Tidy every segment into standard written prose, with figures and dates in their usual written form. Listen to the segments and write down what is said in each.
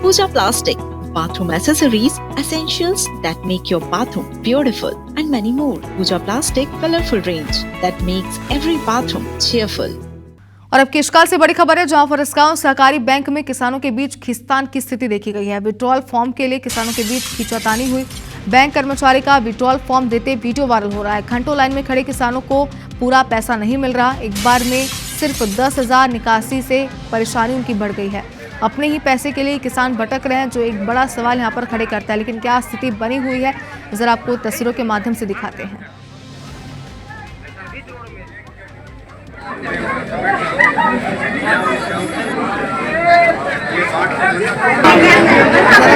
Pooja Plastic, bathroom accessories, essentials that make your bathroom beautiful, and many more. Pooja Plastic, colorful range that makes every bathroom cheerful. और अब केशकाल से बड़ी खबर है, जहां फरसगांव सहकारी बैंक में किसानों के बीच खींचतान की स्थिति देखी गई है। विड्रॉल फॉर्म के लिए किसानों के बीच खींचातानी हुई। बैंक कर्मचारी का विड्रॉल फॉर्म देते वीडियो वायरल हो रहा है। घंटों लाइन में खड़े किसानों को पूरा पैसा नहीं मिल रहा। एक बार में सिर्फ 10,000 निकासी से परेशानी उनकी बढ़ गई है। अपने ही पैसे के लिए किसान भटक रहे हैं, जो एक बड़ा सवाल यहाँ पर खड़े करता है। लेकिन क्या स्थिति बनी हुई है, जरा आपको तस्वीरों के माध्यम से दिखाते हैं।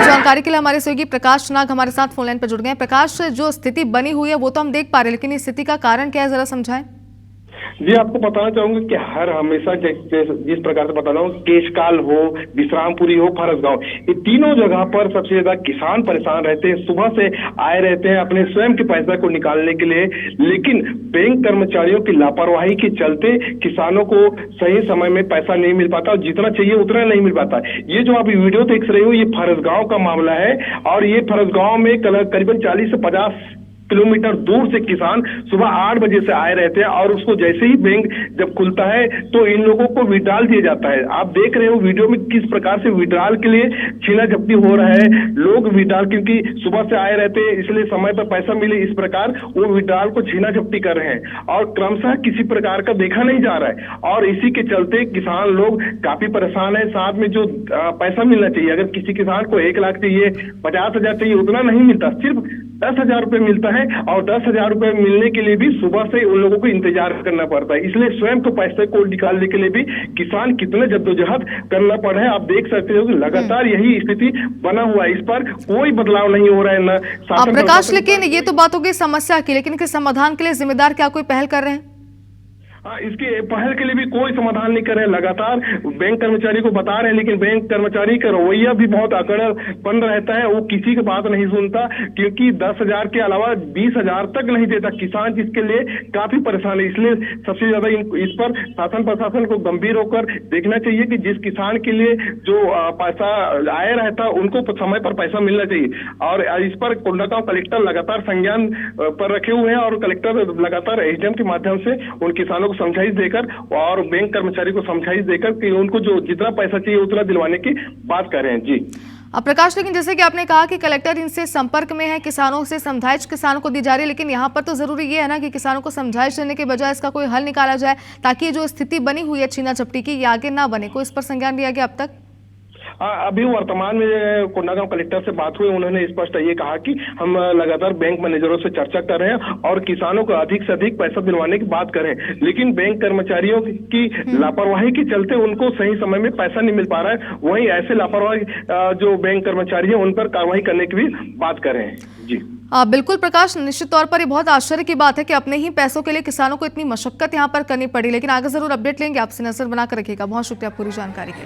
जानकारी के लिए हमारे सहयोगी प्रकाश नाग हमारे साथ फोन लाइन पर जुड़ गए हैं। प्रकाश, जो स्थिति बनी हुई है वो तो हम देख पा रहे हैं, लेकिन इस स्थिति का कारण क्या है, जरा समझाएं। जी, आपको बताना चाहूंगा कि हमेशा जिस प्रकार से बता रहा हूँ, केशकाल हो, विश्रामपुरी हो, फरसगांव, ये तीनों जगह पर सबसे ज्यादा किसान परेशान रहते हैं। सुबह से आए रहते हैं अपने स्वयं के पैसा को निकालने के लिए, लेकिन बैंक कर्मचारियों की लापरवाही के चलते किसानों को सही समय में पैसा नहीं मिल पाता और जितना चाहिए उतना नहीं मिल पाता। ये जो आप वीडियो देख रहे हो, ये फरसगांव का मामला है और ये फरसगांव में करीबन 40 से 50 किलोमीटर दूर से किसान सुबह 8 बजे से आए रहते हैं और उसको जैसे ही बैंक जब खुलता है तो इन लोगों को विड्रॉल दिया जाता है। आप देख रहे हो वीडियो में किस प्रकार से विड्रॉल के लिए छीना झपटी हो रहा है। लोग विड्रॉल, क्योंकि सुबह से आए रहते हैं इसलिए समय पर पैसा मिले, इस प्रकार वो विड्रॉल को छीना झपटी कर रहे हैं और क्रमशः किसी प्रकार का देखा नहीं जा रहा है और इसी के चलते किसान लोग काफी परेशान है। साथ में जो पैसा मिलना चाहिए, अगर किसी किसान को 1 लाख चाहिए, 50,000 चाहिए, उतना नहीं मिलता, सिर्फ 10,000 रुपए मिलता है और 10,000 रुपए मिलने के लिए भी सुबह से उन लोगों को इंतजार करना पड़ता है। इसलिए स्वयं को पैसे को निकालने के लिए भी किसान कितने जद्दोजहद करना पड़ रहा है। आप देख सकते हो कि लगातार यही स्थिति बना हुआ है, इस पर कोई बदलाव नहीं हो रहा है ना शासन। प्रकाश, लेकिन ये तो बात होगी समस्या की, लेकिन इसके समाधान के लिए जिम्मेदार क्या कोई पहल कर रहे हैं? इसके पहल के लिए भी कोई समाधान नहीं कर रहे हैं। लगातार बैंक कर्मचारी को बता रहे हैं, लेकिन बैंक कर्मचारी का रवैया भी बहुत अकड़पन रहता है। वो किसी की बात नहीं सुनता, क्योंकि 10,000 के अलावा 20,000 तक नहीं देता किसान, जिसके लिए काफी परेशान है। इसलिए सबसे ज्यादा इस पर शासन प्रशासन को गंभीर होकर देखना चाहिए कि जिस किसान के लिए जो पैसा आया रहता उनको समय पर पैसा मिलना चाहिए। और इस पर कोंडागांव कलेक्टर लगातार संज्ञान पर रखे हुए हैं और कलेक्टर लगातार एसडीएम के माध्यम से उन किसानों को समझाइश देकर और बैंक कर्मचारी को समझाइश देकर कि उनको जो जितना पैसा चाहिए उतना दिलवाने की बात कर रहे हैं। जी प्रकाश, लेकिन जैसे कि आपने कहा कि कलेक्टर इनसे संपर्क में है, किसानों से समझाइश किसानों को दी जा रही है, लेकिन यहाँ पर तो जरूरी ये है ना कि किसानों को समझाइश देने के बजाय इसका कोई हल निकाला जाए, ताकि जो स्थिति बनी हुई है छीना झपटी की, ये आगे ना बने। कोई इस पर संज्ञान लिया गया अब तक? अभी वर्तमान में कोंडागांव कलेक्टर से बात हुई, उन्होंने स्पष्ट ये कहा कि हम लगातार बैंक मैनेजरों से चर्चा कर रहे हैं और किसानों को अधिक से अधिक पैसा दिलवाने की बात कर रहे हैं, लेकिन बैंक कर्मचारियों की लापरवाही के चलते उनको सही समय में पैसा नहीं मिल पा रहा है। वहीं ऐसे लापरवाही जो बैंक कर्मचारी है उन पर कार्रवाई करने की भी बात कर रहे हैं। जी बिल्कुल प्रकाश, निश्चित तौर पर ये बहुत आश्चर्य की बात है कि अपने ही पैसों के लिए किसानों को इतनी मशक्कत यहाँ पर करनी पड़ी, लेकिन आगे जरूर अपडेट लेंगे। आपसे नजर बनाकर रखिएगा। बहुत शुक्रिया पूरी जानकारी के लिए।